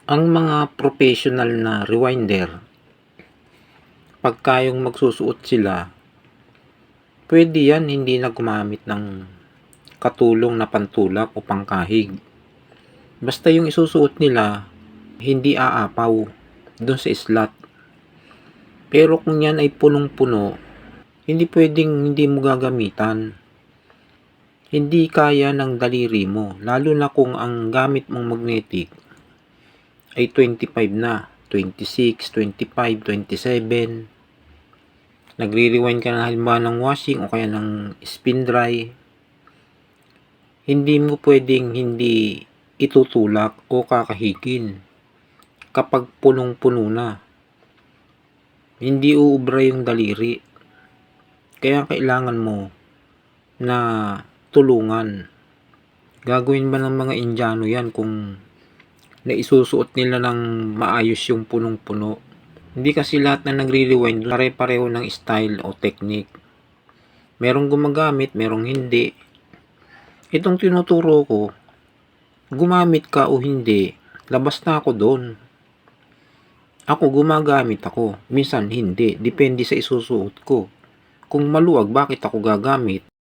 Ang mga professional na rewinder, pagka yung magsusuot sila, pwede yan hindi na gumamit ng katulong na pantulak o pangkahig. Basta yung isusuot nila, hindi aapaw doon sa slot. Pero kung yan ay punong-puno, hindi pwedeng hindi mo gagamitan. Hindi kaya ng daliri mo, lalo na kung ang gamit mong magnetic ay 25 na, 26, 25, 27. Nagre-rewind ka na halimbawa ng washing o kaya ng spin dry. Hindi mo pwedeng hindi itutulak o kakahigin kapag punong-puno na. Hindi uubra yung daliri. Kaya kailangan mo na tulungan. Gagawin ba ng mga Indiano yan kung naisusuot nila ng maayos yung punong-puno? Hindi kasi lahat na nagre-rewind pare-pareho ng style o technique. Merong gumagamit, merong hindi. Itong tinuturo ko, gumamit ka o hindi, labas na ako doon. Ako gumagamit ako, minsan hindi, depende sa isusuot ko. Kung maluwag, bakit ako gagamit?